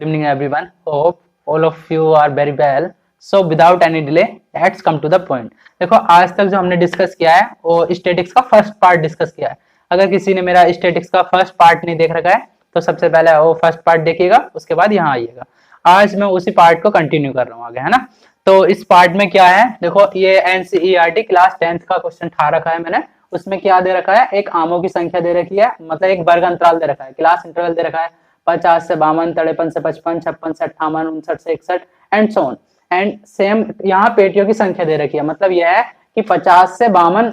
Good evening everyone. Hope all of you are very well. So without any delay, let's come to the point. देखो आज तक जो हमने discuss किया है वो स्टैटिक्स का फर्स्ट पार्ट डिस्कस किया है. अगर किसी ने मेरा स्टैटिक्स का फर्स्ट पार्ट नहीं देख रखा है तो सबसे पहले वो फर्स्ट पार्ट देखिएगा, उसके बाद यहाँ आइएगा. आज मैं उसी पार्ट को कंटिन्यू कर रहा हूँ आगे, है ना. तो इस पार्ट में क्या है, देखो ये एनसीईआरटी क्लास 10th का क्वेश्चन ठा रखा है मैंने. उसमें क्या दे रखा है, एक आमों की संख्या दे रखी है, मतलब एक वर्ग अंतराल दे रखा है, क्लास इंटरवल दे रखा है 50 से 52, 53 से 55, 56 से 58, 59 से 61 and so on. And same यहाँ पेटियों की संख्या दे रखी है, मतलब यह है कि 50 से 52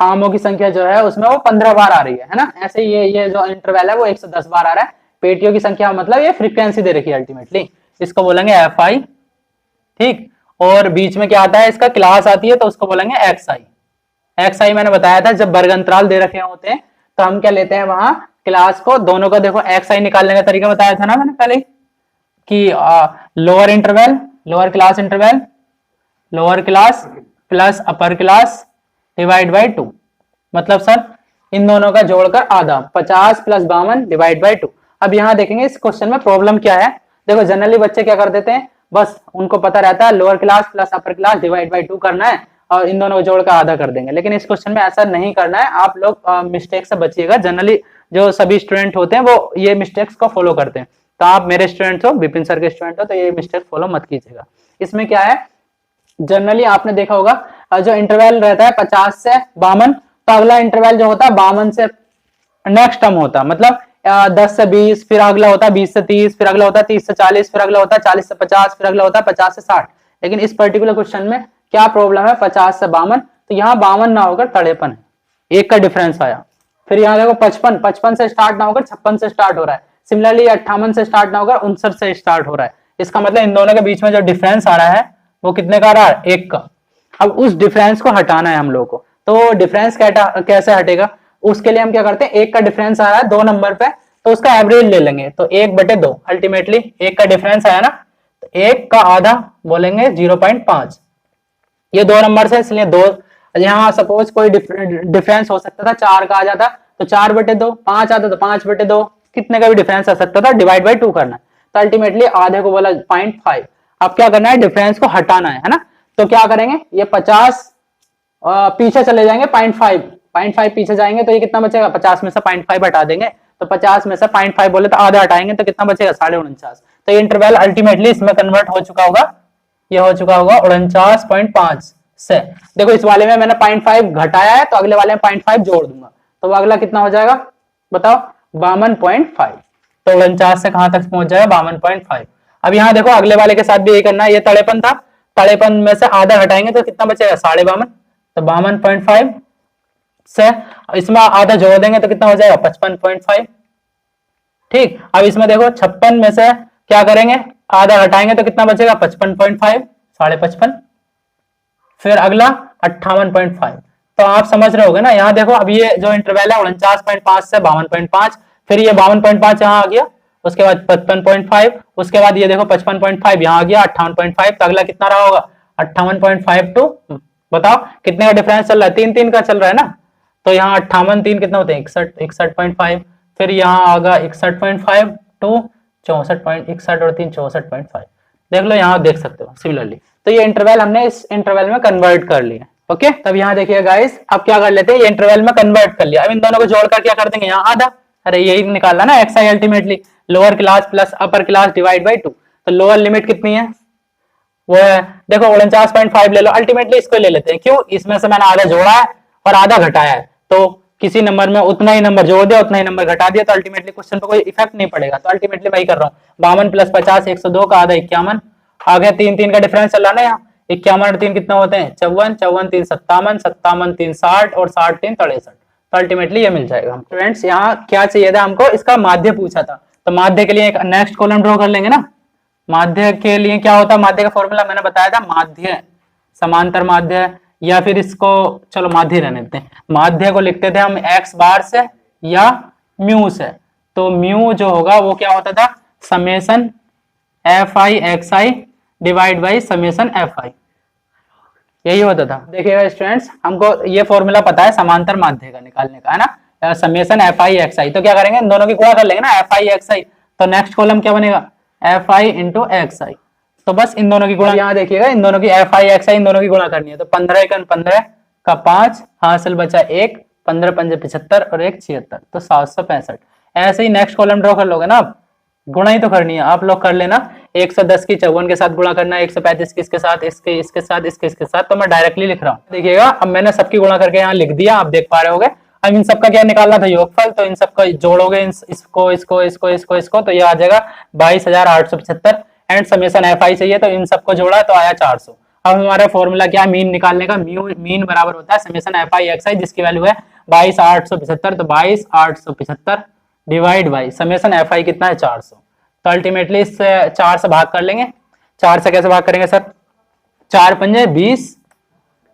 आमों की संख्या जो है उसमें वो 15 बार आ रही है ना. ऐसे ये जो इंटरवल है वो 110 बार आ रहा है. पेटियों की संख्या मतलब ये फ्रीक्वेंसी दे रखी है अल्टीमेटली, इसको बोलेंगे एफ आई. ठीक, और बीच में क्या आता है, इसका क्लास आती है तो उसको बोलेंगे एक्स आई. एक्स आई मैंने बताया था जब वर्ग अंतराल दे रखे होते हैं तो हम क्या लेते हैं वहां क्लास को, दोनों का देखो एक्स आई निकालने का तरीका बताया था ना मैंने पहले कि lower interval, lower class interval, lower class plus upper class divide by 2. मतलब सर इन दोनों का जोड़कर आधा, 50 प्लस 52 डिवाइड बाई 2. अब यहाँ देखेंगे इस क्वेश्चन में प्रॉब्लम क्या है. देखो जनरली बच्चे क्या कर देते हैं, बस उनको पता रहता है lower class plus upper class divide by 2 करना है और इन दोनों को जोड़कर आधा कर देंगे. लेकिन इस क्वेश्चन में ऐसा नहीं करना है. आप लोग मिस्टेक से बचिएगा. जनरली जो सभी स्टूडेंट होते हैं वो ये मिस्टेक्स को फॉलो करते हैं. तो आप मेरे स्टूडेंट हो, विपिन सर के स्टूडेंट हो, तो ये मिस्टेक फॉलो मत कीजिएगा. इसमें क्या है, जनरली आपने देखा होगा जो इंटरवल रहता है 50 से 52, तो अगला इंटरवल जो होता है 52 से नेक्स्ट टर्म होता है, मतलब 10 से 20, फिर अगला होता है 20 से 30, फिर अगला होता है 30 से 40, फिर अगला होता है 40 से 50, फिर अगला होता है 50 से 60. लेकिन इस पर्टिकुलर क्वेश्चन में क्या प्रॉब्लम है, 50 से 52, तो यहाँ 52 ना होकर 53 है, एक का डिफरेंस आया. फिर यहाँ देखो 55 से स्टार्ट ना होकर 56 से स्टार्ट हो रहा है. सिमिलरली 58 से स्टार्ट ना होकर 59 से स्टार्ट हो रहा है. इसका मतलब इन दोनों के बीच में जो डिफरेंस आ रहा है वो कितने का आ रहा है, एक का. अब उस डिफरेंस को हटाना है हम लोग को. तो डिफरेंस कैसे हटेगा, उसके लिए हम क्या करते हैं, एक का डिफरेंस आ रहा है 2 नंबर पे तो उसका एवरेज ले लेंगे, तो 1/2. अल्टीमेटली एक का डिफरेंस आया ना, तो एक का आधा बोलेंगे 0.5. ये 2 नंबर से, इसलिए 2. यहाँ सपोज कोई डिफरेंस हो सकता था 4 का आ जाता तो 4/2, 5 आता तो 5/2, कितने का भी डिफरेंस आ सकता था, डिवाइड बाई 2 करना है. तो अल्टीमेटली आधे को बोला 0.5. अब क्या करना है, डिफरेंस को हटाना है ना. तो क्या करेंगे, ये 50 पीछे चले जाएंगे 0.5 पीछे जाएंगे तो ये कितना बचेगा, 50 में से 0.5 हटा देंगे. तो 50 में से 0.5 बोले तो आधा हटाएंगे तो कितना बचेगा, 49.5. तो ये इंटरवल अल्टीमेटली इसमें कन्वर्ट हो चुका होगा, ये हो चुका होगा 49.5 से. देखो इस वाले में मैंने 0.5 घटाया है तो अगले वाले में 0.5 जोड़ दूंगा, तो वो अगला कितना हो जाएगा बताओ, 52.5. तो 49 से कहां तक पहुंच जाएगा, 52.5. अब यहाँ देखो अगले वाले के साथ भी यही करना है. ये 53 था, 53 में से आधा घटाएंगे तो कितना बचेगा, 52.5. तो 52.5 से इसमें आधा जोड़ देंगे तो कितना हो जाएगा, 55.5. ठीक, अब इसमें देखो 56 में से क्या करेंगे, आधा घटाएंगे तो कितना बचेगा, 55.5, 55.5. फिर अगला 58.5. तो आप समझ रहे होगे ना. यहाँ देखो अब ये जो इंटरवल है 49.5 से 52.5, फिर ये 52.5 यहाँ आ गया, उसके बाद 55.5, उसके बाद ये देखो 55.5 यहाँ आ गया, 58.5. तो अगला कितना रहा होगा, 58.5 टू, बताओ कितने का डिफरेंस चल रहा है, 3 का चल रहा है ना. तो यहाँ 58 3 कितना होते हैं, 61.5. फिर यहाँ आगा 61.5 टू 64.61 और 3 64.5. देख लो, यहाँ देख सकते हो सिमिलरली. तो ये इंटरवल हमने इस इंटरवल में कन्वर्ट कर लिया. ओके, तब यहाँ देखिए गाइस, अब क्या कर लेते हैं, ये इंटरवल में कन्वर्ट कर लिया. अब इन दोनों को जोड़कर क्या कर देंगे, यहाँ आधा. अरे यही निकालना ना x I ultimately, lower class plus upper class divide by 2. तो लोअर लिमिट कितनी है, वो है देखो 49.5 ले लो. अल्टीमेटली इसको ले लेते हैं, क्यों, इसमें से मैंने आधा जोड़ा है और आधा घटाया है, तो किसी नंबर में उतना ही नंबर जोड़ दिया, उतना ही नंबर घटा दिया, तो अल्टीमेटली क्वेश्चन पे कोई इफेक्ट नहीं पड़ेगा. तो अल्टीमेटली वही कर रहा हूँ, 52 प्लस 50 102 का आधा 51. आगे 3 का डिफरेंस चल रहा ना, यहाँ 51 और 3 कितना होते हैं, 54 3 57 57 3 60 और 60 3 63. तो अल्टीमेटली ये मिल जाएगा. स्टूडेंट्स यहाँ क्या चाहिए था हमको, इसका माध्य पूछा था. तो माध्य के लिए एक नेक्स्ट कॉलम ड्रॉ कर लेंगे ना. माध्य के लिए क्या होता है, माध्य का फॉर्मूला मैंने बताया था, माध्य समांतर माध्य, या फिर इसको चलो माध्य रहने देते हैं. माध्य को लिखते थे हम x बार से या म्यू से. तो म्यू जो होगा वो क्या होता था, summation F I x I divide by summation F I, यही होता था. देखिएगा स्टूडेंट्स, हमको ये फॉर्मूला पता है समांतर माध्य का निकालने का, है ना, समेशन एफ आई एक्स आई. तो क्या करेंगे, इन दोनों की गुणा कर लेंगे ना, एफ आई एक्स आई. तो नेक्स्ट कॉलम क्या बनेगा, एफ आई इंटू एक्स आई। तो बस इन दोनों की गुणा, यहाँ देखिएगा इन दोनों की एफ आई एक्स आई इन दोनों की गुणा करनी है। तो 15 एकन 15 का 5 हासिल बचा 1, 15 पंजे 75 और 1 76, तो 765। ऐसे ही नेक्स्ट कॉलम ड्रॉ कर लोगे ना आप, गुणा ही तो करनी है, आप लोग कर लेना। 110 की 54 के साथ गुणा करना है, 135 की इसके साथ, इसके साथ, इसके साथ। तो मैं डायरेक्टली लिख रहा हूँ, देखिएगा अब मैंने सबकी गुणा करके यहाँ लिख दिया, आप देख पा रहे होगे। अब इन सबका क्या निकालना था, योगफल। तो इन सबका जोड़ोगे, इसको तो ये आ जाएगा 22,875 एंड समेशन एफ आई चाहिए, तो इन सबको जोड़ा तो आया 400। अब हमारा फॉर्मूला क्या है मीन निकालने का, मीन बराबर होता है समेशन एफ आई एक्स आई, जिसकी वैल्यू है 22,875। तो 22,875 divide by summation F I कितना है 400। तो अल्टीमेटली इससे 4 से भाग कर लेंगे। 4 से कैसे भाग करेंगे सर, 4 पंजे 20,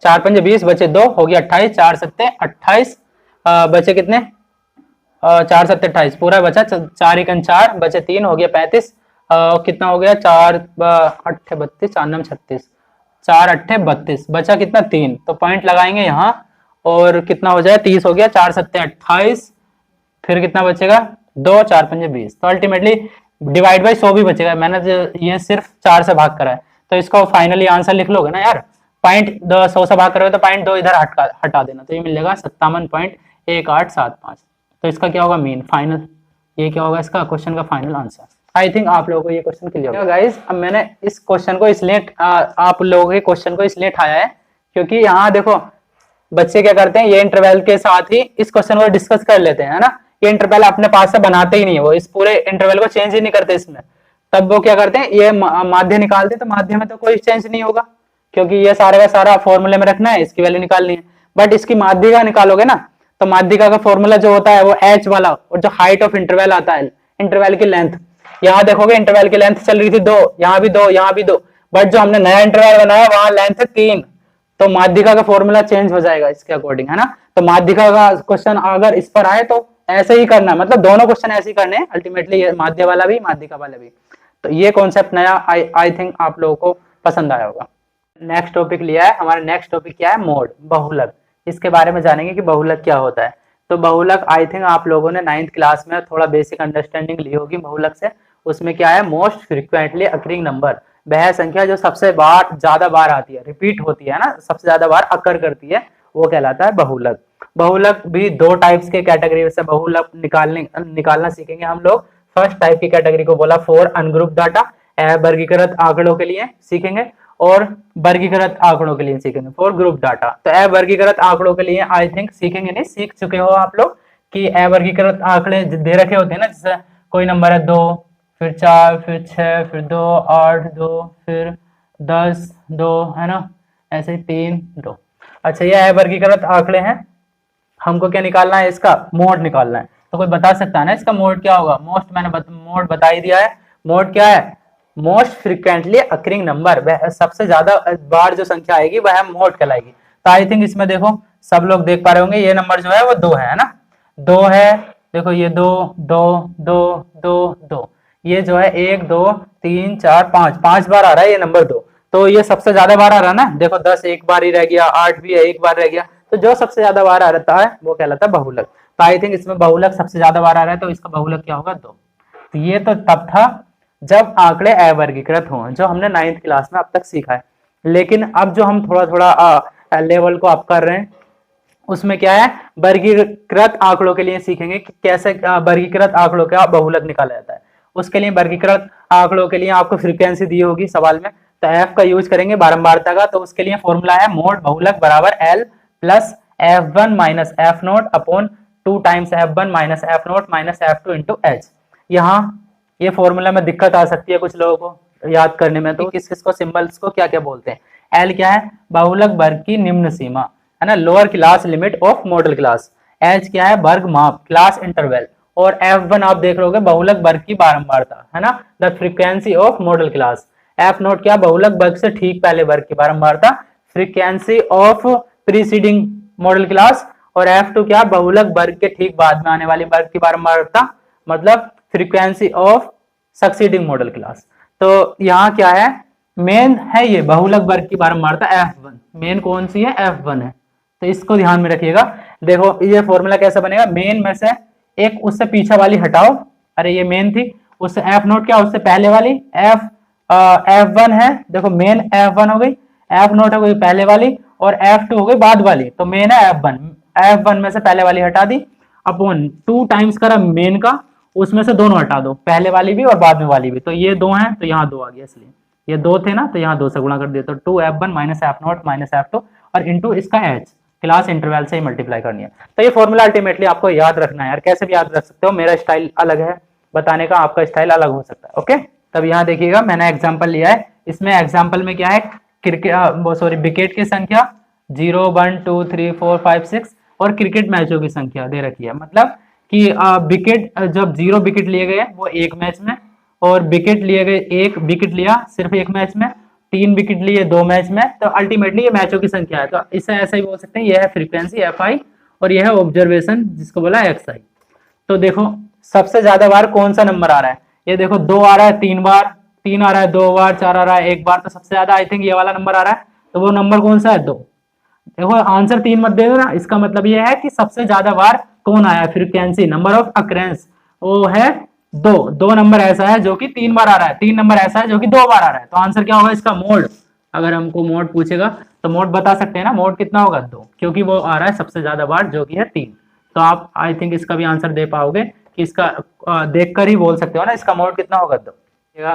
4 पंजे 20 बचे 2 हो गया 28, 4 सत्ते 28, बचे कितने 4 सत्ते 28 पूरा बचा, 4 एकन 4 बचे 3 हो गया 35, कितना हो गया 4 अट्ठे 32, 4 9 36, 4 अट्ठे 32 बचा कितना 3। तो पॉइंट लगाएंगे यहाँ और कितना हो जाए 30 हो गया, 4 सत्ते 28, फिर कितना बचेगा 2, 4 पंजे 20। तो अल्टीमेटली डिवाइड बाई 100 भी बचेगा, मैंने ये सिर्फ 4 से भाग करा है। तो इसको फाइनली आंसर लिख लोगे ना यार, पॉइंट 100 से भाग करोगे तो पॉइंट 2 इधर हटा देना, तो ये मिलेगा 57.1875। तो इसका क्या होगा मीन फाइनल, ये क्या होगा इसका क्वेश्चन का फाइनल आंसर। आई थिंक आप लोगों को ये क्वेश्चन क्लियर होगा गाइस। अब मैंने इस क्वेश्चन को इसलिए आप लोगों के क्वेश्चन को इसलिए उठाया है क्योंकि यहाँ देखो बच्चे क्या करते हैं, ये इंटरवल के साथ ही इस क्वेश्चन को डिस्कस कर लेते हैं, है ना। ये इंटरवल अपने पास से बनाते ही नहीं है, वो इस पूरे इंटरवल को चेंज ही नहीं करते इसमें। तब वो क्या करते हैं, ये माध्य निकालते हैं, तो माध्य में तो कोई चेंज नहीं होगा क्योंकि ये सारे का सारा फॉर्मूले में रखना है, इसकी वैल्यू निकालनी है। बट इसकी माध्यिका निकालोगे ना, तो माध्यिका का फॉर्मूला जो होता है वो एच वाला, और जो हाइट ऑफ इंटरवल आता है, इंटरवल की लेंथ, यहाँ देखोगे इंटरवल की लेंथ चल रही थी 2, यहाँ भी 2, यहाँ भी 2, बट जो हमने नया इंटरवल बनाया वहां लेंथ है 3, तो माध्यिका का फॉर्मूला चेंज हो जाएगा इसके अकॉर्डिंग, है ना। तो माध्यिका का क्वेश्चन अगर इस पर आए तो ऐसे ही करना है, मतलब दोनों क्वेश्चन ऐसे ही करने हैं अल्टीमेटली, ये माध्य वाला भी माध्यिका वाला भी। तो ये कॉन्सेप्ट नया आई थिंक आप लोगों को पसंद आया होगा। नेक्स्ट टॉपिक लिया है हमारा, नेक्स्ट टॉपिक क्या है, मोड, बहुलक। इसके बारे में जानेंगे कि बहुलक क्या होता है। तो बहुलक आई थिंक आप लोगों ने 9th क्लास में थोड़ा बेसिक अंडरस्टैंडिंग ली होगी बहुलक से। उसमें क्या है, मोस्ट फ्रीक्वेंटली अकरिंग नंबर, वह संख्या जो सबसे ज्यादा बार आती है, रिपीट होती है ना, सबसे ज्यादा बार अकर करती है, वो कहलाता है बहुलक। बहुलक भी 2 टाइप्स के कैटेगरी से बहुलक निकालना सीखेंगे हम लोग। फर्स्ट टाइप की कैटेगरी को बोला फॉर अनग्रुप डाटा, वर्गीकृत आंकड़ों के लिए सीखेंगे, और वर्गीकृत आंकड़ों के लिए सीखेंगे फॉर ग्रुप डाटा। तो अवर्गीकृत आंकड़ों के लिए आई थिंक सीखेंगे नहीं, सीख चुके हो आप लोग कि अवर्गीकृत आंकड़े दे रखे होते हैं ना, जैसे कोई नंबर है 2, फिर 4, फिर 6, फिर 2, 8, 2, फिर 10, 2, है ना, ऐसे ही 3, 2। अच्छा, ये अवर्गीकृत आंकड़े हैं, हमको क्या निकालना है, इसका मोड निकालना है। तो कोई बता सकता है ना इसका मोड क्या होगा? मोस्ट मैंने मोड बता ही दिया है। मोड क्या है, मोस्ट फ्रीक्वेंटली अकरिंग नंबर, वह सबसे ज्यादा बार जो संख्या आएगी वह मोड कहलाएगी। तो आई थिंक इसमें देखो सब लोग देख पा रहे होंगे, ये नंबर जो है वो 2 है ना, 2 है, देखो ये 2, 2, 2, 2, 2, ये जो है 1, 2, 3, 4, 5 बार आ रहा है ये नंबर 2। तो ये सबसे ज्यादा बार आ रहा है ना, देखो 10 एक बार ही रह गया, 8 भी है एक बार रह गया, तो जो सबसे ज्यादा बार आ रहता है वो कहलाता है बहुलक। तो आई थिंक इसमें बहुलक सबसे ज्यादा बार आ रहा है, तो इसका बहुलक क्या होगा, 2। तो ये तो तब था जब आंकड़े अवर्गीकृत हों, जो हमने 9th क्लास में अब तक सीखा है। लेकिन अब जो हम थोड़ा थोड़ा लेवल को अप कर रहे हैं, उसमें क्या है, वर्गीकृत आंकड़ों के लिए सीखेंगे कि कैसे वर्गीकृत आंकड़ों का बहुलक निकाला जाता है। उसके लिए वर्गीकृत आंकड़ों के लिए आपको फ्रीक्वेंसी दी होगी सवाल में, तो एफ का यूज करेंगे बारंबारता का। तो उसके लिए फॉर्मूला है मोड बहुलक बराबर L plus F1 minus F0 upon 2 times F1 minus F0 minus F2 into H। यहाँ ये फॉर्मूला में दिक्कत आ सकती है कुछ लोगों को याद करने में, तो किस किस को सिंबल्स को क्या क्या बोलते हैं। L क्या है, बहुलक वर्ग की निम्न सीमा, है ना, lower class limit of modal class. H क्या है, वर्ग माप, क्लास इंटरवल। और F1 आप देख रहोगे बहुलक वर्ग की बारंबारता, है ना, the frequency of modal class. F0 क्या, बहुलक वर्ग से ठीक पहले वर्ग की बारंबारता, frequency of preceding modal class. और F2 क्या, बहुलक वर्ग के ठीक बाद में आने वाली वर्ग की बारंबारता, मतलब frequency of succeeding model class. तो यहाँ क्या है, मेन है ये बहुलक वर्ग की बारंबारता F1, मेन कौन सी है, F1 है। तो इसको ध्यान में रखिएगा। देखो ये फॉर्मूला कैसा बनेगा, मेन में से एक उससे पीछे वाली हटाओ, अरे ये मेन थी, उससे एफ नोट क्या, उससे पहले वाली F1 है, देखो मेन F1 हो गई, एफ नोट हो गई पहले वाली, और F2 हो गई बाद वाली। तो मेन है F1 में से पहले वाली हटा दी, अपॉन 2 टाइम्स करा मेन का, उसमें से दोनों हटा दो, पहले वाली भी और बाद में वाली भी। तो ये 2 हैं तो यहाँ 2 आ गया, इसलिए ये 2 थे ना तो यहाँ 2 से गुणा कर दिया। तो 2F1 minus F note minus F2 और इंटू इसका H, क्लास इंटरवल से ही मल्टीप्लाई करनी है। तो ये फॉर्मूला अल्टीमेटली आपको याद रखना है यार, कैसे भी याद रख सकते हो, मेरा स्टाइल अलग है बताने का, आपका स्टाइल अलग हो सकता है। ओके, तब यहाँ देखिएगा मैंने एग्जांपल लिया है, इसमें एग्जांपल में क्या है, क्रिकेट विकेट की संख्या 0 1 2 3 4 5 6 और क्रिकेट मैचों की संख्या दे रखी है। मतलब कि विकेट जब 0 विकेट लिए गए वो एक मैच में, और विकेट लिए गए 1 विकेट लिया सिर्फ एक मैच में, 3 विकेट लिए 2 मैच में, तो अल्टीमेटली ये मैचों की संख्या है। तो इसे ऐसा ही बोल सकते हैं, यह है फ्रीक्वेंसी Fi और यह है ऑब्जर्वेशन जिसको बोला Xi। तो देखो सबसे ज्यादा बार कौन सा नंबर आ रहा है, ये देखो 2 आ रहा है 3 बार, 3 आ रहा है 2 बार, 4 आ रहा है 1 बार, तो सबसे ज्यादा आई थिंक ये वाला नंबर आ रहा है। तो वो नंबर कौन सा है, 2। देखो आंसर 3 मत दे देना, इसका मतलब ये है कि सबसे ज्यादा बार कौन आया, फ्रीक्वेंसी नंबर ऑफ अक्रेंस वो है 2। 2 नंबर ऐसा है जो कि 3 बार आ रहा है, 3 नंबर ऐसा है जो कि 2 बार आ रहा है। तो आंसर क्या होगा इसका, मोड। अगर हमको मोड पूछेगा तो मोड बता सकते हैं ना, मोड कितना होगा 2, क्योंकि वो आ रहा है सबसे ज्यादा बार जो कि है 3। तो आप आई थिंक इसका भी आंसर दे पाओगे कि इसका देखकर ही बोल सकते हो ना इसका मोड कितना होगा 2।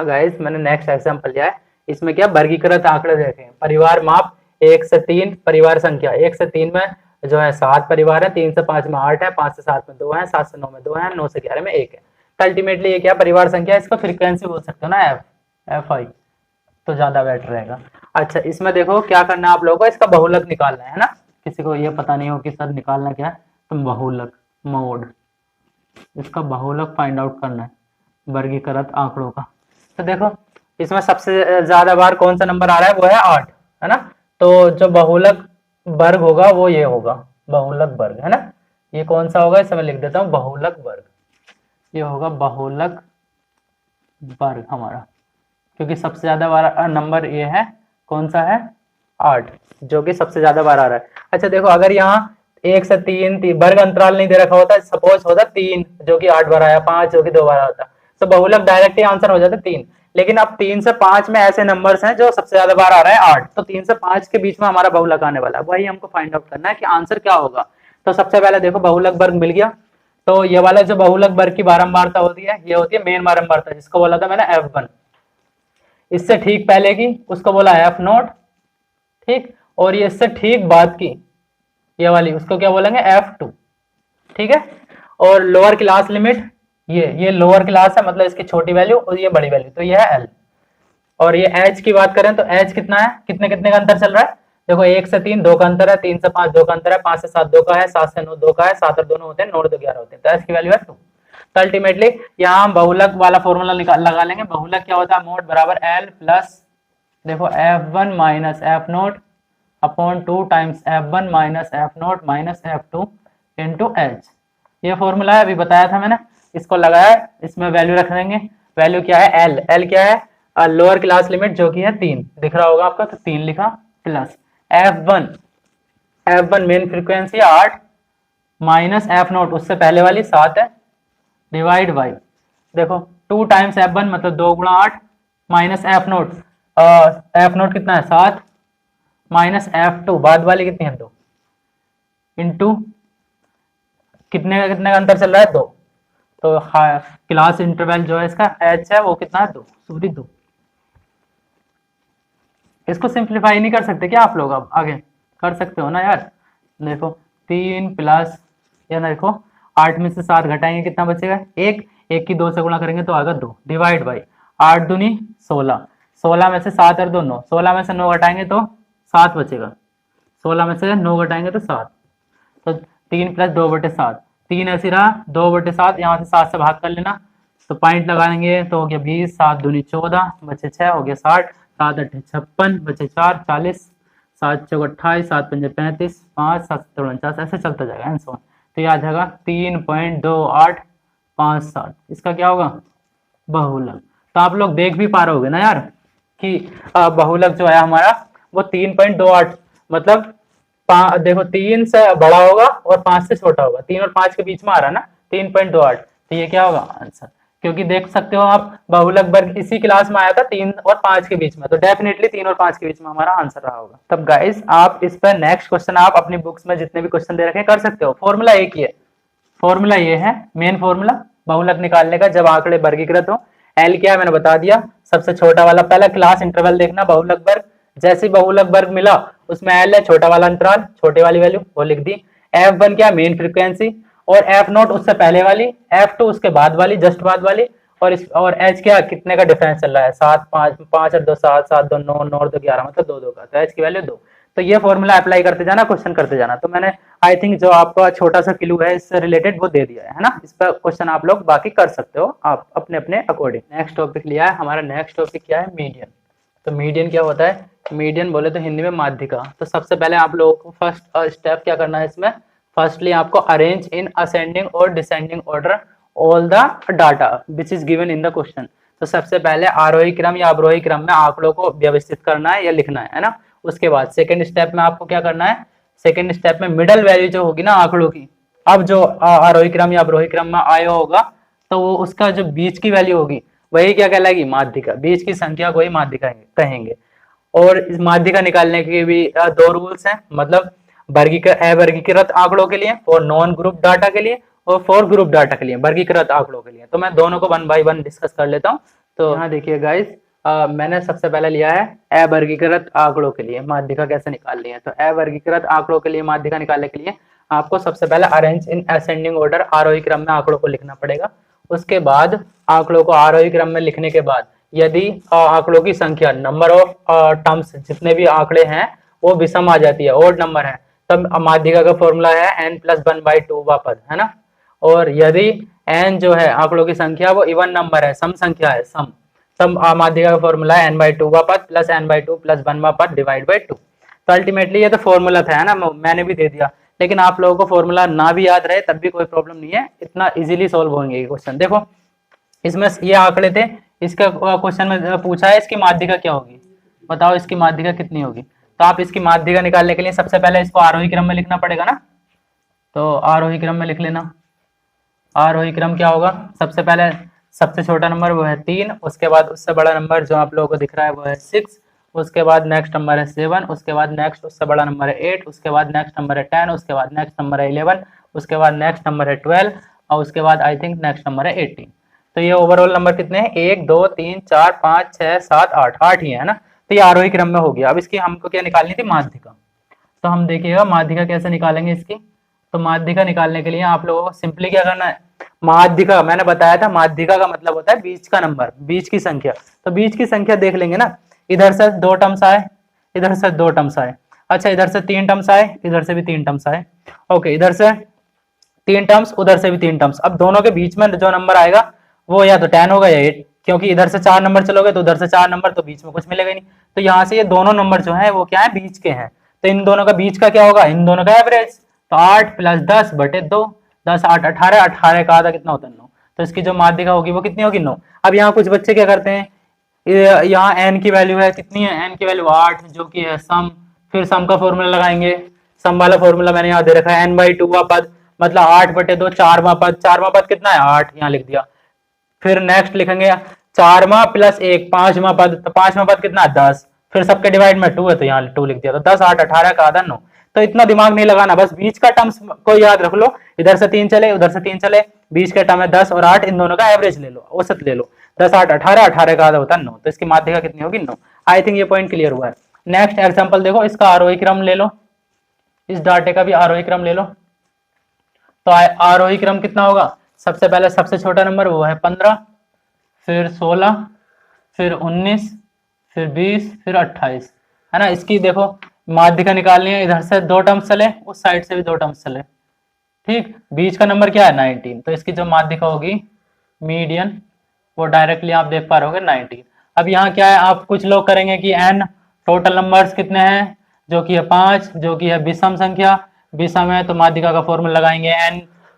गाइस मैंने नेक्स्ट एग्जांपल लिया है, इसमें क्या वर्गीकृत आंकड़े देखे, परिवार माप 1 से 3, परिवार संख्या 1 से 3 में जो है 7 परिवार है, 3 से 5 में 8 है, 5 से 7 में 2 है, 7 से 9 में 2 है, 9 से 11 में 1 है। तो अल्टीमेटली ये क्या परिवार संख्या, इसका फ्रीक्वेंसी बोल सकते हो ना Fi, तो ज्यादा बेटर रहेगा। अच्छा इसमें देखो क्या करना है आप लोगों को, इसका बहुलक निकालना है ना, किसी को ये पता नहीं हो कि सर निकालना क्या है, तो बहुलक मोड, इसका बहुलक फाइंड आउट करना है वर्गीकृत आंकड़ों का। तो देखो इसमें सबसे ज्यादा बार कौन सा नंबर आ रहा है, वो है 8, है ना। तो जो बहुलक वर्ग होगा वो ये होगा, बहुलक वर्ग, है ना। ये कौन सा होगा, इसे मैं लिख देता हूँ बहुलक वर्ग, ये होगा बहुलक वर्ग हमारा, क्योंकि सबसे ज्यादा बार नंबर ये है, कौन सा है 8, जो कि सबसे ज्यादा बार आ रहा है। अच्छा देखो अगर यहाँ 1 से 3 वर्ग अंतराल नहीं दे रखा होता, सपोज होता 3 जो कि 8 बार आया, 5 जो कि 2 बार आता, तो बहुलक डायरेक्ट ही आंसर हो जाता 3। लेकिन अब 3 से 5 में ऐसे नंबर्स हैं जो सबसे ज्यादा बार आ रहा है 8, तो 3 से 5 के बीच में हमारा बहुलक आने वाला है, वही हमको फाइंड आउट करना है कि आंसर क्या होगा। तो सबसे पहले देखो बहुलक वर्ग मिल गया, तो ये वाला जो बहुलक वर्ग की बारंबारता होती है ये होती है मेन बारंबारता, जिसको बोला था मैंने F1। इससे ठीक पहले की उसको बोला F नोट, ठीक, और ये इससे ठीक बाद की ये वाली उसको क्या बोलेंगे F2, ठीक है। और लोअर क्लास लिमिट ये लोअर क्लास है, मतलब इसकी छोटी वैल्यू और ये बड़ी वैल्यू, तो ये है L। और ये H की बात करें तो H कितना है, कितने कितने का अंतर चल रहा है, देखो 1 से 3 2 का अंतर है, 3 से 5 2 का अंतर है, 5 से 7 2 का है, 7 से 9 2 का है, 7 और दोनों होते हैं 9 और 2 11 होते हैं, तो H की वैल्यू है 2। तो अल्टीमेटली यहाँ हम बहुलक वाला फॉर्मूला लगा लेंगे, बहुलक क्या होता है, मोड बराबर L प्लस देखो F1 minus F naught upon 2 times F1 minus F note minus F2 into H। ये फॉर्मूला है, अभी बताया था मैंने, इसको लगाया, इसमें वैल्यू रख देंगे, वैल्यू क्या है L क्या है, लोअर क्लास लिमिट जो कि है 3 दिख रहा होगा आपका, तो 3 लिखा, plus F1 main frequency 8 minus F note उससे पहले वाली 7 है, डिवाइड बाई देखो 2 टाइम्स F1 मतलब 2 गुणा 8 माइनस F नोट कितना है 7 माइनस F2 बाद वाली कितनी है 2 इंटू कितने का अंतर चल रहा है 2, तो क्लास इंटरवल जो है इसका H है वो कितना है 2, सॉरी 2। इसको सिंप्लीफाई नहीं कर सकते क्या आप लोग, अब आगे कर सकते हो ना यार। देखो 3 प्लस या देखो 8 में से 7 घटाएंगे कितना बचेगा 1, 1 की 2 से गुणा करेंगे तो आएगा 2, डिवाइड बाई 8 दूनी 16, 16 में से 7 और 2 9, 16 में से 9 घटाएंगे तो 7 बचेगा, 16 में से 9 घटाएंगे तो 7, तो 3 प्लस 2/7, 3 ऐसी रहा 2/7, यहाँ से 7 से भाग कर लेना, तो पॉइंट लगा लेंगे तो हो गया 20, 7 दूनी 14 बचे 6 हो गया 60, 7 8 56 बचे 4 40, 7 चौक 28, 7 पंजे 35, 5 7 49, ऐसे चलता जाएगा एंड सो ऑन। तो ये आ जाएगा 3.2857, इसका क्या होगा बहुलक। तो आप लोग देख भी पा रहे होगे ना यार कि बहुलक जो है हमारा वो 3.28 मतलब देखो 3 से बड़ा होगा और 5 से छोटा होगा, 3 और 5 के बीच में आ रहा है ना 3.28, तो ये क्या होगा आंसर। क्योंकि देख सकते हो आप बहुलक वर्ग इसी क्लास में आया था 3 और 5 के बीच में, तो डेफिनेटली 3 और 5 के बीच में हमारा आंसर रहा होगा। तब गाइस आप इस पर नेक्स्ट क्वेश्चन आप अपनी बुक्स में जितने भी क्वेश्चन दे रखे कर सकते हो। फॉर्मूला एक ही है, फॉर्मूला ये है मेन फॉर्मूला बहुलक निकालने का जब आंकड़े वर्गीकृत हो। एल क्या है मैंने बता दिया, सबसे छोटा वाला, पहला क्लास इंटरवल देखना बहुलक वर्ग, जैसे बहुलक वर्ग मिला उसमें एल है छोटा वाला अंतराल, छोटे वाली वैल्यू वो लिख दी। F1 क्या मेन फ्रीक्वेंसी, और F0 उससे पहले वाली, F2 उसके बाद वाली, जस्ट बाद वाली, और H क्या कितने का डिफरेंस चल रहा है, 7 5 5 और 2 7 7 2 9 9 और 2 11, मतलब 2 2 का, तो H की वैल्यू 2। तो ये फॉर्मूला अप्लाई करते जाना, क्वेश्चन करते जाना। तो मैंने आई थिंक जो आपका छोटा सा क्लू है इससे रिलेटेड वो दे दिया है ना, इस पर क्वेश्चन आप लोग बाकी कर सकते हो आप अपने अपने अकॉर्डिंग। नेक्स्ट टॉपिक लिया है हमारा, नेक्स्ट टॉपिक क्या है, मीडियन। तो मीडियन क्या होता है, मीडियन बोले तो हिंदी में माध्यिका। तो सबसे पहले आप लोगों को फर्स्ट स्टेप क्या करना है इसमें, फर्स्टली आपको अरेंज इन असेंडिंग और descending order all the data which is given in the question. तो सबसे पहले आरोही क्रम या अवरोही क्रम में आंकड़ों को व्यवस्थित करना है या लिखना है ना। उसके बाद सेकंड स्टेप में आपको क्या करना है, सेकंड स्टेप में मिडल वैल्यू जो होगी ना आंकड़ों की, अब जो आरोही क्रम या अवरोही क्रम में आया होगा तो वो उसका जो बीच की वैल्यू होगी वही क्या कहलाएगी, माध्यिका। बीच की संख्या को ही माध्यिका कहेंगे। और इस माध्यिका निकालने के भी दो रूल्स हैं, मतलब अवर्गीकृत आंकड़ों के लिए, और नॉन ग्रुप डाटा के लिए, और फॉर ग्रुप डाटा के लिए, वर्गीकृत आंकड़ों के लिए। तो मैं दोनों को 1 बाय 1 डिस्कस कर लेता हूँ। तो यहाँ देखिए गाइस, मैंने सबसे पहले लिया है अवर्गीकृत आंकड़ों के लिए माध्यिका कैसे निकालनी है। तो अवर्गीकृत आंकड़ों के लिए माध्यिका निकालने के लिए आपको सबसे पहले अरेंज इन असेंडिंग ऑर्डर आरोही क्रम में आंकड़ों को लिखना पड़ेगा। उसके बाद आंकड़ों को आरोही क्रम में लिखने के बाद यदि आंकड़ों की संख्या, नंबर ऑफ टर्म्स, जितने भी आंकड़े हैं वो विषम आ जाती है, ओड नंबर है, तब माध्यिका का फॉर्मूला है n+1/2 वा पद, है ना। और यदि n जो है आंकड़ों की संख्या वो इवन नंबर है, सम संख्या है, सम, तब माध्यिका का फॉर्मूला है n/2 वा पद प्लस n/2 प्लस 1 वा पद डिवाइड बाई 2। तो अल्टीमेटली ये तो फॉर्मूला था, है ना, मैंने भी दे दिया। लेकिन आप लोगों को फॉर्मूला ना भी याद रहे तब भी कोई प्रॉब्लम नहीं है, इतना इजीली सॉल्व होंगे ये क्वेश्चन। देखो इसमें ये आंकड़े थे, इसका क्वेश्चन में पूछा है इसकी माध्यिका क्या होगी, बताओ इसकी माध्यिका कितनी होगी। तो आप इसकी माध्यिका निकालने के लिए सबसे पहले इसको आरोही क्रम में लिखना पड़ेगा ना। तो आरोही क्रम में लिख लेना। आरोही क्रम क्या होगा, सबसे पहले सबसे छोटा नंबर वो है 3, उसके बाद उससे बड़ा नंबर जो आप लोगों को दिख रहा है वो है 6, उसके बाद नेक्स्ट नंबर है 7, उसके बाद नेक्स्ट उससे बड़ा नंबर है 8, उसके बाद नेक्स्ट नंबर है 10, उसके बाद नेक्स्ट नंबर है 11, उसके बाद नेक्स्ट नंबर है 12, और उसके बाद आई थिंक नेक्स्ट नंबर है 18। तो ये ओवरऑल नंबर कितने हैं, 1 2 3 4 5 6 7 8, 8 ही है ना। तो ये आरोही क्रम में हो गया। अब इसकी हमको क्या निकालनी थी, माध्यिका। तो हम देखिएगा माध्यिका कैसे निकालेंगे इसकी। तो माध्यिका निकालने के लिए आप लोगों को सिंपली क्या करना है, माध्यिका मैंने बताया था, माध्यिका का मतलब होता है बीच का नंबर, बीच की संख्या। तो बीच की संख्या देख लेंगे ना, इधर से 2 टर्म्स आए, इधर से 2 टर्म्स आए, अच्छा इधर से 3 टर्म्स आए, इधर से भी 3 टर्म्स आए, ओके इधर से 3 टर्म्स, उधर से भी 3 टर्म्स। अब दोनों के बीच में जो नंबर आएगा वो या तो 10 होगा या 8, क्योंकि इधर से 4 नंबर चलोगे तो उधर से 4 नंबर, तो बीच में कुछ मिलेगा नहीं। तो यहाँ से ये दोनों नंबर जो है वो क्या है, बीच के हैं। तो इन दोनों का बीच का क्या होगा, इन दोनों का एवरेज। तो 8 + 10/2, 10 8 18, 18 का आधा कितना होता है 9। तो इसकी जो माध्यिका होगी वो कितनी होगी, 9। अब यहाँ कुछ बच्चे क्या करते हैं, यहाँ n की वैल्यू है कितनी है, n की वैल्यू 8 जो कि है सम, फिर सम का फॉर्मूला लगाएंगे। सम वाला फॉर्मूला मैंने यहाँ दे रखा है n/2 वा पद, मतलब 8/2 4वां पद, 4वां पद कितना है 8, यहाँ लिख दिया। फिर नेक्स्ट लिखेंगे 4वां + 1 5वां पद, तो 5वां पद कितना है 10, फिर सबके डिवाइड में 2 है तो यहाँ 2 लिख दिया। तो 10 8 18 का आधा 9। तो इतना दिमाग नहीं लगाना, बस बीच का टर्म्स को याद रख लो, इधर से 3 चले उधर से 3 चले, बीच का टर्म है 10 और 8, इन दोनों का एवरेज ले लो, औसत ले लो। 10 8 18, 18 का आधा होता है 9। तो इसकी माध्यिका कितनी होगी, 9। आई थिंक ये पॉइंट क्लियर हुआ है। नेक्स्ट एग्जाम्पल देखो, इसका आरोही क्रम ले लो, इस डाटे का भी आरोही क्रम ले लो। तो आरोही क्रम कितना होगा, सबसे पहले सबसे छोटा नंबर वो है 15, फिर 16, फिर 19, फिर 20, फिर 28, है ना। इसकी देखो माध्यिका निकालनी है, इधर से 2 टर्म्स चले, उस साइड से भी 2 टर्म्स चले, ठीक। बीच का नंबर क्या है 19, तो इसकी जो माध्यिका होगी मीडियन, वो डायरेक्टली आप देख पा रहे होगे 19। अब यहाँ क्या है, आप कुछ लोग करेंगे कि n टोटल नंबर्स कितने हैं, जो कि है 5, जो कि है विषम संख्या, विषम है तो माध्यिका का फॉर्मूला लगाएंगे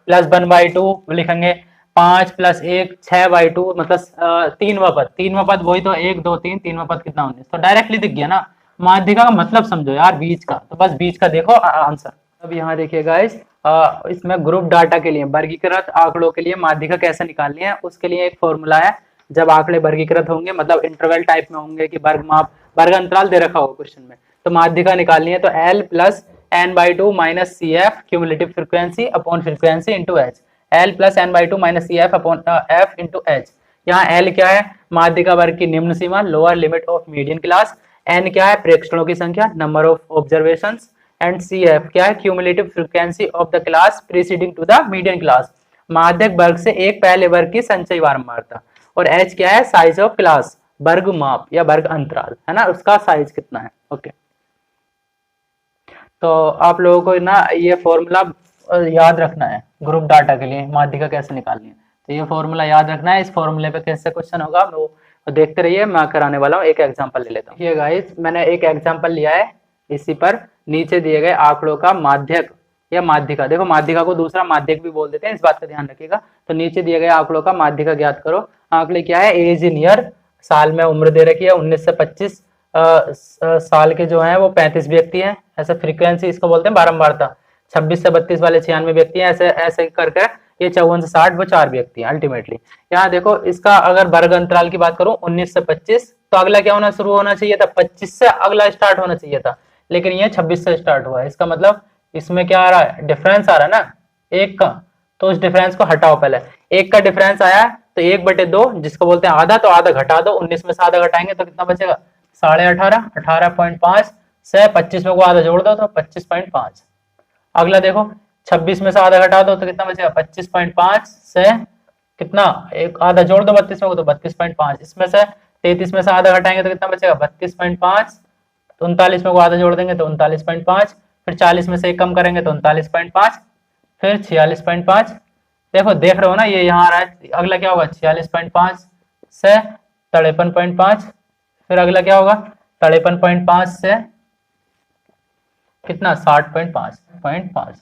n+1/2 लिखेंगे, 5 + 1 6/2, मतलब 3वां पद, 3वां पद वही तो 1 2 3, 3वां पद कितना 19। तो डायरेक्टली दिख गया ना, माध्यिका का मतलब समझो यार बीच का। तो बस बीच का देखो आंसर, अब यहाँ देखिए गाइस, इसमें ग्रुप डाटा के लिए वर्गीकृत आंकड़ों के लिए माध्यिका कैसे निकालनी है, उसके लिए एक फॉर्मूला है। जब आंकड़े वर्गीकृत होंगे मतलब इंटरवल टाइप में होंगे कि वर्ग माप वर्ग अंतराल दे रखा होगा क्वेश्चन में, तो माध्यिका निकालनी है तो L plus N by two minus C F cumulative frequency upon frequency into H. L plus N by two minus C F upon F into H. यहाँ एल क्या है, माध्यिका वर्ग की निम्न सीमा, lower limit of median class. N क्या है, प्रेक्षणों की संख्या, number of observations. And C F क्या है, cumulative frequency of the class preceding to the median class, माध्यक वर्ग से एक पहले वर्ग की संचयी बारंबारता। और एच क्या है, साइज ऑफ क्लास, वर्ग माप या वर्ग अंतराल है ना, उसका साइज कितना है। ओके, तो आप लोगों को ना ये फॉर्मूला याद रखना है ग्रुप डाटा के लिए माध्यिका कैसे निकालनी है, तो ये फॉर्मूला याद रखना है। इस फॉर्मूले पे कैसे क्वेश्चन होगा वो देखते रहिए, मैं कराने वाला हूँ। एक एग्जांपल ले लेता हूँ। ये गाइस मैंने एक एग्जांपल लिया है, इसी पर नीचे दिए गए आंकड़ों का माध्यक या माध्यिका, देखो माध्यिका को दूसरा माध्यक भी बोल देते हैं, इस बात का ध्यान रखिएगा। तो नीचे दिए गए आंकड़ों का माध्यिका ज्ञात करो। आंकड़े क्या है, एज इन ईयर, साल में उम्र दे रखी है 19 से 25 साल के जो है वो 35 व्यक्ति हैं। ऐसे फ्रीक्वेंसी इसको बोलते हैं बारंबारता, 26 से 32 वाले 96 व्यक्ति हैं। ऐसे ऐसे करके ये 54 से 60 वो 4 व्यक्ति हैं अल्टीमेटली। यहाँ देखो इसका अगर वर्ग अंतराल की बात करूं 19 से 25, तो अगला क्या होना शुरू होना चाहिए था, 25 से अगला स्टार्ट होना चाहिए था, लेकिन ये 26 से स्टार्ट हुआ है। इसका मतलब इसमें क्या आ रहा है, डिफरेंस आ रहा है ना एक का, तो उस डिफरेंस को हटाओ। पहले एक का डिफरेंस आया तो 1/2 जिसको बोलते हैं आधा, तो आधा घटा दो, 19 में से आधा घटाएंगे तो कितना बचेगा 18.5, 18.5 से 25 में को आधा जोड़ दो तो 25.5। अगला देखो 26 में से आधा घटा दो तो कितना बचेगा 25.5 से कितना एक आधा जोड़ दो 32 में को तो 32.5। इसमें से 33 में से आधा घटाएंगे तो कितना बचेगा 32.5, तो 39 में को आधा जोड़ देंगे तो 39.5, फिर 40 में से एक कम करेंगे तो 39.5, फिर 46.5। देखो देख रहे हो ना ये यहाँ आ रहा है। अगला क्या होगा 46.5 से 53.5, फिर अगला क्या होगा 53.5 से कितना 60.5।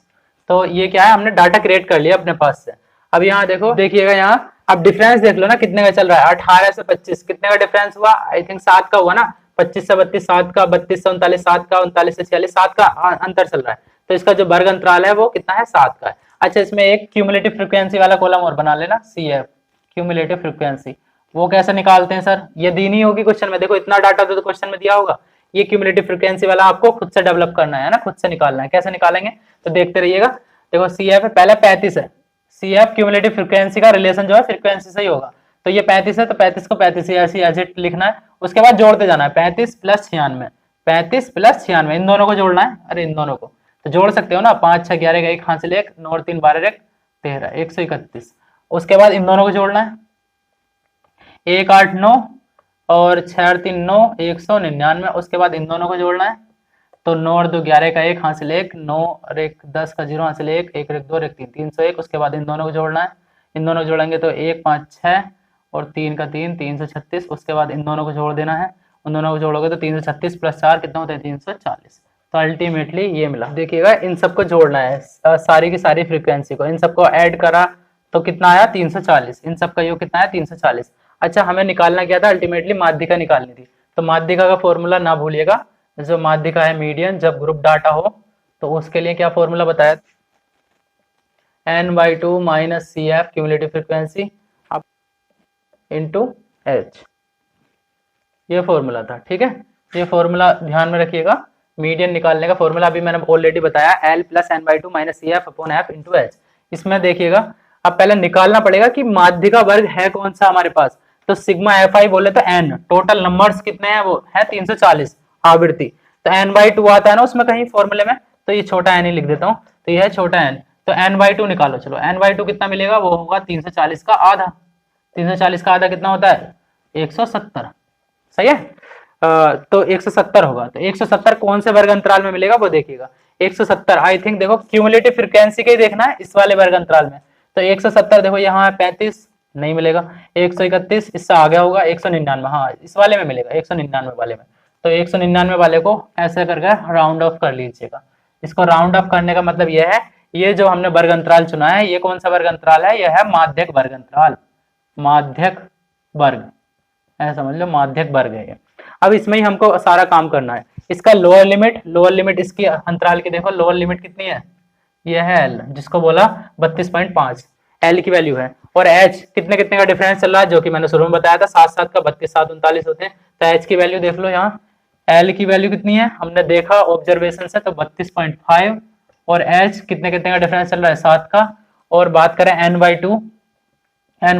तो ये क्या है, हमने डाटा क्रिएट कर लिया अपने पास से। अब यहाँ देखो देखिएगा, यहाँ अब डिफरेंस देख लो ना कितने का चल रहा है, 18 से 25 कितने का डिफरेंस हुआ, आई थिंक 7 का हुआ ना, 25 से 32 7 का, 32 से 39 7 का, 39 से 46 7 का अंतर चल रहा है। तो इसका जो वर्ग अंतराल है वो कितना है 7 का है। अच्छा, इसमें एक क्यूमुलेटिव फ्रीक्वेंसी वाला कॉलम और बना लेना, सी एफ क्यूमुलेटिव फ्रीक्वेंसी। वो कैसे निकालते हैं सर, ये दी नहीं होगी क्वेश्चन में, देखो इतना डाटा तो क्वेश्चन में दिया होगा। ये क्यूमुलेटिव फ्रीक्वेंसी वाला आपको खुद से डेवलप करना है ना, खुद से निकालना है। कैसे निकालेंगे तो देखते रहिएगा। देखो सी एफ पहले 35 है, सी एफ क्यूमुलेटिव फ्रीक्वेंसी का रिलेशन जो है फ्रीक्वेंसी से ही होगा। तो ये 35 है तो 35 को 35 ऐसे एज इट लिखना है, उसके बाद जोड़ते जाना है 35 प्लस 96, 35 प्लस 96, इन दोनों को जोड़ना है। अरे इन दोनों को तो जोड़ सकते हो ना, 5 6 11 1 हासिल 1 9 और 3 12 1 13 131। उसके बाद इन दोनों को जोड़ना है 1 8 9 और 6 और 3 9 199। उसके बाद इन दोनों को जोड़ना है तो 9 और 2 11 का 1 हासिल 1, 9 और 1 10 का 0 हासिल 1, 1 और 1 2 और 1 3 301। उसके बाद इन दोनों को जोड़ना है, इन दोनों को जोड़ेंगे तो 1 5 6 और 3 का 3 336। उसके बाद इन दोनों को जोड़ देना है, उन दोनों को जोड़ोगे तो 336 प्लस 4 कितना होता है 340। तो अल्टीमेटली ये मिला। देखिएगा इन सबको जोड़ना है, सारी की सारी फ्रीक्वेंसी को, इन सबको ऐड करा तो कितना आया 340, इन सबका योग कितना है 340। अच्छा, हमें निकालना क्या था, अल्टीमेटली माध्यिका निकालनी थी। तो माध्यिका का फॉर्मूला ना भूलिएगा, जो माध्यिका है मीडियन जब ग्रुप डाटा हो तो उसके लिए क्या फॉर्मूला बताया, n/2 minus C F cumulative frequency into H, ये फॉर्मूला था। ठीक है, ये फॉर्मूला ध्यान में रखिएगा। मीडियन निकालने का फॉर्मूला अभी मैंने ऑलरेडी बताया, L plus n/2 minus C F upon F into H. इसमें देखिएगा अब पहले निकालना पड़ेगा कि माध्यिका वर्ग है कौन सा हमारे पास। तो सिग्मा एफ आई बोले तो n, टोटल नंबर्स कितने हैं वो है 340 आवृत्ति, तो n/2 आता है ना उसमें कहीं फॉर्मूले में, तो ये छोटा n ही लिख देता हूँ, तो ये है छोटा n। तो n/2 निकालो, चलो n/2 कितना मिलेगा, वो होगा 340 का आधा। 340 का आधा कितना होता है 170, सही है। तो 170 होगा, तो 170 कौन से वर्ग अंतराल में मिलेगा वो देखिएगा। 170 आई थिंक देखो क्यूमुलेटिव फ्रीक्वेंसी का ही देखना है इस वाले वर्ग अंतराल में। तो 170 देखो यहाँ है 35 नहीं मिलेगा, 131 इससे आ गया होगा 199, हाँ इस वाले में मिलेगा 199 वाले में। तो 199 वाले को ऐसे करके राउंड ऑफ कर लीजिएगा। इसको राउंड ऑफ करने का मतलब यह है, ये जो हमने वर्ग अंतराल चुना है ये कौन सा वर्ग अंतराल है, यह है माध्यक वर्ग अंतराल, माध्यक वर्ग, ऐसा समझ लो माध्यक वर्ग है ये। अब इसमें ही हमको सारा काम करना है। इसका लोअर लिमिट इसकी अंतराल की देखो, लोअर लिमिट कितनी है, ये है एल, जिसको बोला 32.5 एल की वैल्यू है। और एच कितने कितने का डिफरेंस चल रहा है, जो कि मैंने शुरू में बताया था 7 7 का 32 7 39 होते हैं। तो एच की वैल्यू देख लो, यहाँ एल की वैल्यू कितनी है हमने देखा ऑब्जर्वेशन से, तो 32.5, और एच कितने कितने का डिफरेंस चल रहा है 7 का। और बात करें एन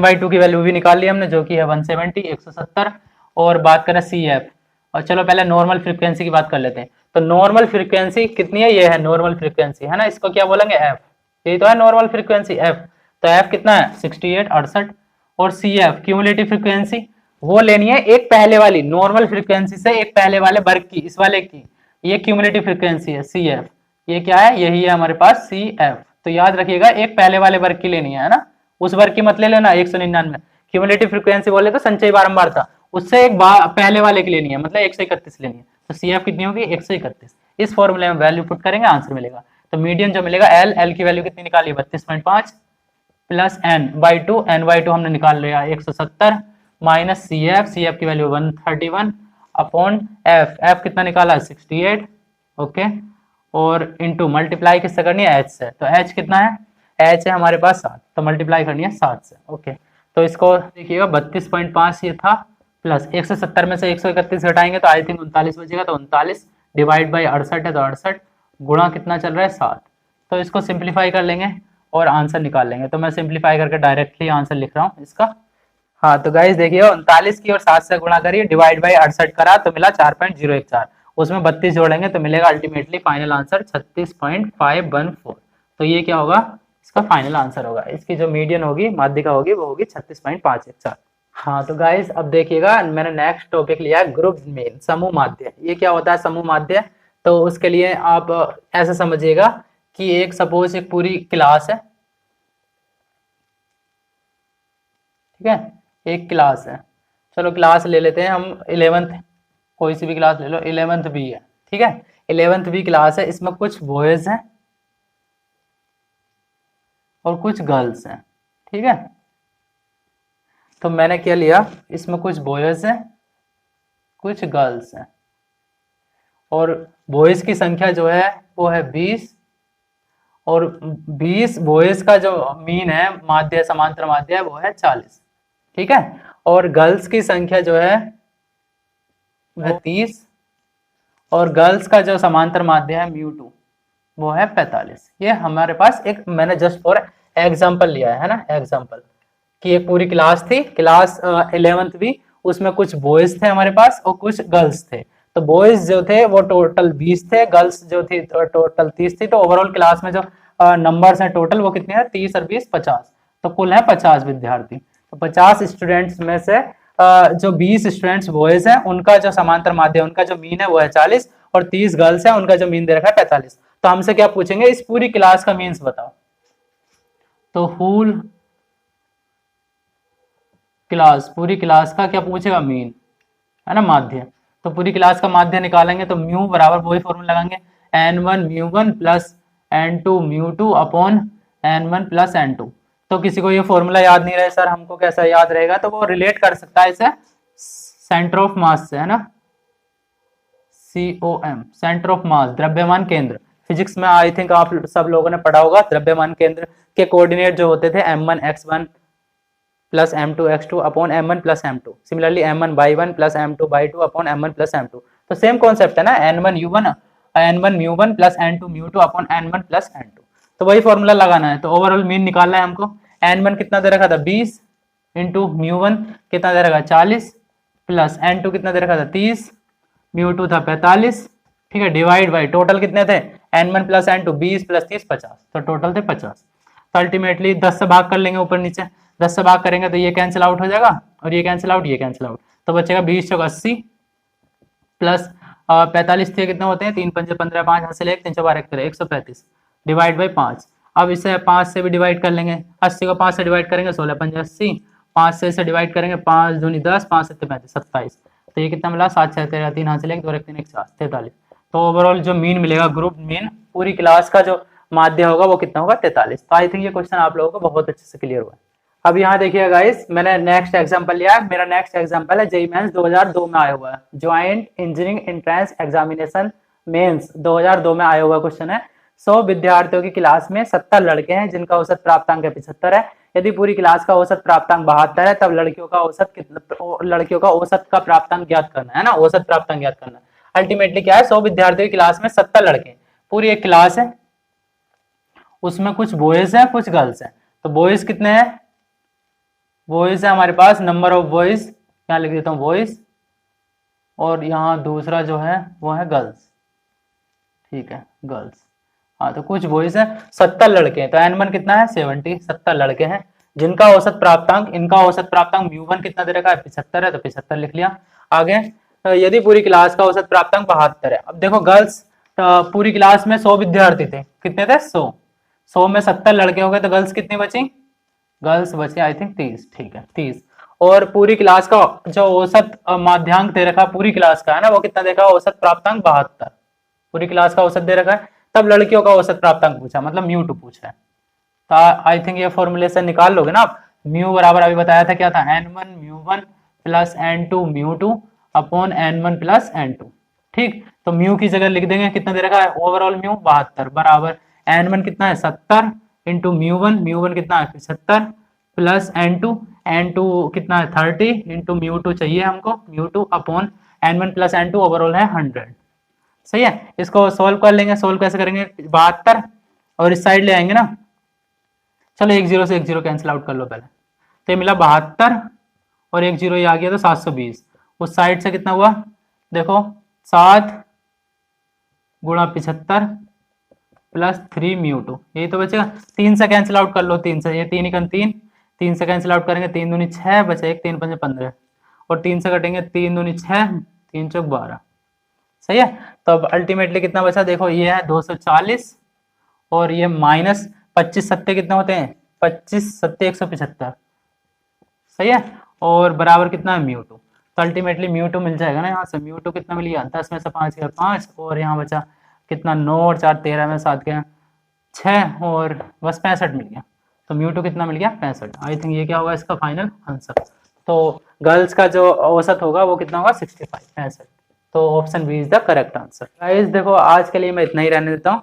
बाई टू की वैल्यू भी निकाल ली हमने, जो कि है 170 और बात करें सी एफ। और चलो पहले नॉर्मल फ्रीक्वेंसी की बात कर लेते हैं। तो नॉर्मल फ्रीक्वेंसी कितनी है, ये है नॉर्मल फ्रीक्वेंसी है ना, इसको क्या बोलेंगे एफ, यही तो है नॉर्मल फ्रीक्वेंसी एफ। तो एफ कितना है 68 68। और सी एफ क्यूमुलेटिव फ्रीक्वेंसी, वो लेनी है एक पहले वाली नॉर्मल फ्रीक्वेंसी से एक पहले वाले वर्ग की, इस वाले की, ये क्यूमुलेटिव फ्रीक्वेंसी है सी एफ। ये क्या है, यही है हमारे पास सी एफ। तो याद रखिएगा एक पहले वाले वर्ग की लेनी है ना, उस वर्ग की मत ले लेना 199। क्यूमुलेटिव फ्रीक्वेंसी बोले तो संचयी बारंबारता, उससे एक पहले वाले की लेनी है, मतलब 131 लेनी है। तो सी एफ कितनी होगी 131। इस फॉर्मूले में वैल्यू पुट करेंगे, आंसर मिलेगा। तो मीडियन जो मिलेगा एल की वैल्यू कितनी निकाली 32.5 प्लस n/2 हमने निकाल लिया 170 माइनस सी एफ की वैल्यू 131 अपॉन एफ कितना निकाला 68। ओके, और इंटू मल्टीप्लाई किससे करनी है एच से, तो एच कितना है, एच है हमारे पास 7, तो मल्टीप्लाई करनी है 7 से। ओके, तो इसको देखिएगा 32.5 ये था, प्लस 170 में से 131 घटाएंगे तो आई थिंक 39 बचेगा, तो 39 डिवाइड बाई 68 है, तो 68 गुणा कितना चल रहा है 7। तो इसको सिंप्लीफाई कर लेंगे और आंसर निकाल लेंगे। तो मैं सिंप्लीफाई करके डायरेक्टली आंसर लिख रहा हूँ इसका। हाँ तो गाइस देखिए 39 की और 7 से गुणा करिए, डिवाइड बाई 68 करा तो मिला 4.014, उसमें 32 जोड़ेंगे तो मिलेगा अल्टीमेटली फाइनल आंसर 36.514। तो ये क्या होगा, इसका फाइनल आंसर होगा। इसकी जो मीडियन होगी माध्यिका होगी वो होगी 36.514। हाँ तो गाइस अब देखिएगा मैंने नेक्स्ट टॉपिक लिया है ग्रुप मीन, समूह माध्य। ये क्या होता है समूह माध्य, तो उसके लिए आप ऐसे समझिएगा कि एक सपोज एक पूरी क्लास है, ठीक है, एक क्लास है, चलो क्लास ले लेते हैं हम 11th, कोई सी भी क्लास ले लो, 11th बी है, ठीक है, 11th बी क्लास है, इसमें कुछ बॉयज हैं और कुछ गर्ल्स हैं, ठीक है। तो मैंने क्या लिया, इसमें कुछ बॉयज हैं कुछ गर्ल्स हैं, और बॉयज की संख्या जो है वो है 20, और 20 बॉयज का जो मीन है माध्य समांतर माध्य है वो है 40, ठीक है। और गर्ल्स की संख्या जो है वह 30, और गर्ल्स का जो समांतर माध्य है μ2 वो है 45। ये हमारे पास एक मैंने जस्ट फॉर एग्जांपल लिया है ना, एग्जांपल कि एक पूरी क्लास थी, क्लास 11th भी, उसमें कुछ बॉयज थे हमारे पास और कुछ गर्ल्स थे। तो बॉयज जो थे वो टोटल 20 थे, गर्ल्स जो थी टोटल 30 थी। तो ओवरऑल क्लास में जो नंबर्स हैं टोटल वो कितने हैं 30 और 20 50, तो कुल है 50 विद्यार्थी। तो 50 स्टूडेंट्स में से जो 20 स्टूडेंट्स बॉयज हैं उनका जो समांतर माध्य है उनका जो मीन है वो है 40, और 30 गर्ल्स है उनका जो मीन दे रखा है 45। तो हमसे क्या पूछेंगे, इस पूरी क्लास का मीन्स बताओ। तो होल क्लास, पूरी क्लास का क्या पूछेगा मीन, है ना माध्य। तो पूरी क्लास का माध्य निकालेंगे तो म्यू बराबर वही फॉर्मूला लगाएंगे n1 म्यू1 प्लस n2 म्यू2 अपॉन n1 प्लस n2। तो किसी को ये फॉर्मूला याद नहीं रहे सर हमको कैसा याद रहेगा, तो वो रिलेट कर सकता है इसे सेंटर ऑफ मास से, है ना, COM सेंटर ऑफ मास, द्रव्यमान केंद्र। फिजिक्स में आई थिंक आप सब लोगों ने पढ़ा होगा द्रव्यमान केंद्र के कोऑर्डिनेट जो होते थे m1 x1 plus m2 x2 upon m1 plus m2, similarly m1 by 1 plus m2 by 2 upon m1 plus m2। तो सेम कॉन्सेप्ट है ना, n1 म्यू1 प्लस n2 म्यू2 अपॉन n1 प्लस n2। तो वही फॉर्मूला लगाना है। तो ओवरऑल मीन निकालना है हमको। n1 कितना दे रखा था 20 इंटू म्यू1 कितना दे रखा 40 प्लस n2 कितना दे रखा था 30, म्यू2 था 45, ठीक है, डिवाइड बाई टोटल कितने थे n1 प्लस n2 20 प्लस 30 50, तो टोटल थे 50। तो अल्टीमेटली 10 से भाग कर लेंगे ऊपर नीचे, 10 से भाग करेंगे तो ये कैंसिल आउट हो जाएगा और ये कैंसिल आउट, ये कैंसिल आउट, तो बचेगा 20 चौक 80 प्लस 45 थे कितने होते हैं 3 पंजे 15 5 हाथ से 3 4 135 डिवाइड बाई 5। अब इसे 5 से भी डिवाइड कर लेंगे, 80 को 5 से डिवाइड करेंगे 16 पंजे 80, 5 से इसे डिवाइड करेंगे 5 दूनी 10 5 7 35 27। तो ये कितना मिला 7 6 13 3 हाथ से 2 1 3 1 4 43। तो ओवरऑल जो मीन मिलेगा ग्रुप मीन पूरी क्लास का जो माध्य होगा वो कितना होगा 43। तो आई थिंक ये क्वेश्चन आप लोगों को बहुत अच्छे से क्लियर हुआ है। अब यहाँ देखिए गाइस, मैंने नेक्स्ट एग्जांपल लिया है। मेरा नेक्स्ट एग्जांपल है जेईई मेंस 2002 में आया हुआ है, joint engineering entrance examination Mains 2002 में आया हुआ क्वेश्चन है। 100 विद्यार्थियों की क्लास में 70 लड़के हैं जिनका औसत प्राप्तांक 75 है। यदि पूरी क्लास का औसत प्राप्तांक 72 है, तब लड़कियों का औसत कितना, लड़कियों का औसत का प्राप्तांक ज्ञात करना है ना, औसत प्राप्तांक ज्ञात करना। अल्टीमेटली क्या है, 100 विद्यार्थियों की क्लास में 70 लड़के, पूरी एक क्लास है, उसमें कुछ बॉयज है कुछ गर्ल्स है। तो बॉयज कितने हैं, बॉयज है हमारे पास, नंबर ऑफ बॉयज यहाँ लिख देता हूँ बॉयज, और यहाँ दूसरा जो है वो है गर्ल्स, ठीक है गर्ल्स। हाँ तो कुछ बॉयज है, 70 लड़के हैं, तो n1 कितना है 70, 70 लड़के हैं जिनका औसत प्राप्तांक, इनका औसत प्राप्तांक μ1 कितना दे रखा है 75 है, तो 75 लिख लिया। आगे यदि पूरी क्लास का औसत प्राप्तांक 72 है। अब देखो गर्ल्स, पूरी क्लास में 100 विद्यार्थी थे, कितने थे 100 में 70 लड़के हो गए, तो गर्ल्स कितनी बची, गर्ल्स बचे आई थिंक 30, ठीक है 30। और पूरी क्लास का जो औसत माध्यांक दे रखा पूरी क्लास का है ना, वो कितना देखा, औसत प्राप्तांक 72, पूरी क्लास का औसत दे रखा है। तब लड़कियों का औसत प्राप्तांक पूछा, मतलब μ2 पूछा है। तो आई थिंक ये फॉर्मुलेशन निकाल लोगे ना आप। म्यू बराबर अभी बताया था क्या था, n1 μ1 plus n2 μ2 upon n1 plus n2, ठीक। तो म्यू की जगह लिख देंगे, कितना दे रखा है ओवरऑल म्यू 72 बराबर n1 कितना है 70 इंटू μ1 कितना है 75 प्लस n2 कितना है 30 इंटू μ2 चाहिए हमको, μ2 upon n1 plus n2 overall है 100। सही है, इसको सोल्व कर लेंगे। सोल्व कैसे करेंगे, 72 और इस साइड ले आएंगे ना, चलो 1 0 से 1 0 कैंसिल आउट कर लो पहले। तो ये मिला 72 और 1 0 ये आ गया, तो 720। उस साइड से कितना हुआ देखो, 7 गुणा 75 प्लस 3 μ2, यही तो बचेगा। 3 से कैंसिल आउट कर लो, 3 से, ये 3 1 3, 3 से कैंसिल आउट करेंगे, 3 दूनी 6 बचे, 1 3 5 15 और 3 से कटेंगे 3 दूनी 6 3 चौक 12। सही है, तो अब अल्टीमेटली कितना बचा देखो, ये है 240 और ये माइनस 25 सत्ते कितने होते हैं 25 सत्ते 175। सही है, और बराबर कितना है μ2। तो अल्टीमेटली μ2 मिल जाएगा ना, यहाँ से μ2 कितना मिल गया 10 में से 5 गया 5 और यहाँ बचा कितना 9 और 4 13 में 7 गया 6 और बस 65 मिल गया। तो μ2 कितना मिल गया 65। आई थिंक ये क्या होगा इसका फाइनल आंसर। तो गर्ल्स का जो औसत होगा वो कितना होगा 65, 65। तो option B is the correct answer. Guys देखो आज के लिए मैं इतना ही रहने देता हूँ।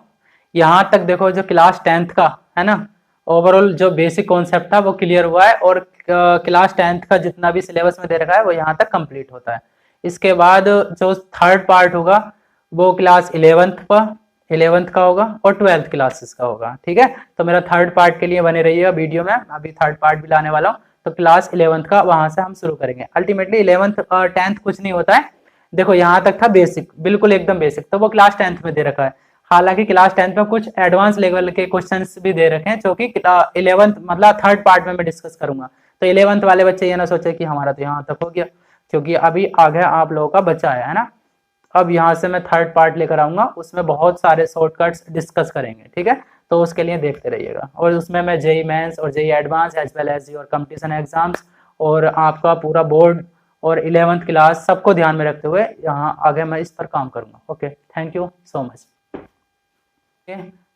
यहाँ तक देखो जो क्लास 10th का है ना, ओवरऑल जो बेसिक कॉन्सेप्ट था वो क्लियर हुआ है, और क्लास 10th का जितना भी सिलेबस में दे रखा है वो यहाँ तक कंप्लीट होता है। इसके बाद जो थर्ड पार्ट होगा वो क्लास 11th का होगा और 12th क्लासेस का होगा, ठीक है। तो मेरा थर्ड पार्ट के लिए बने रहिएगा वीडियो में, अभी थर्ड पार्ट भी लाने वाला हूँ। तो क्लास 11th का वहां से हम शुरू करेंगे। अल्टीमेटली 11th और 10th कुछ नहीं होता है, देखो यहाँ तक था बेसिक, बिल्कुल एकदम बेसिक, तो वो क्लास 10th में दे रखा है। हालांकि क्लास 10th में कुछ एडवांस लेवल के क्वेश्चंस भी दे रखे हैं जो कि 11th मतलब थर्ड पार्ट में मैं डिस्कस करूंगा। तो 11th वाले बच्चे ये ना सोचे कि हमारा तो यहाँ तक हो गया, क्योंकि अभी आगे आप लोगों का बच्चा है ना। अब यहाँ से मैं थर्ड पार्ट लेकर आऊंगा, उसमें बहुत सारे शॉर्टकट्स डिस्कस करेंगे, ठीक है। तो उसके लिए देखते रहिएगा, और उसमें मैं जेईई मेंस और JEE advance as well as your competition exams और आपका पूरा बोर्ड और 11th क्लास सबको ध्यान में रखते हुए यहाँ आगे मैं इस पर काम करूंगा। Okay, thank you so much.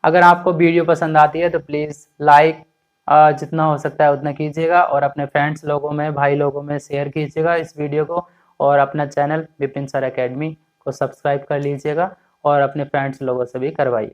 अगर आपको वीडियो पसंद आती है तो प्लीज़ लाइक जितना हो सकता है उतना कीजिएगा, और अपने फ्रेंड्स लोगों में, भाई लोगों में शेयर कीजिएगा इस वीडियो को, और अपना चैनल विपिन सर एकेडमी को सब्सक्राइब कर लीजिएगा और अपने फ्रेंड्स लोगों से भी करवाइए।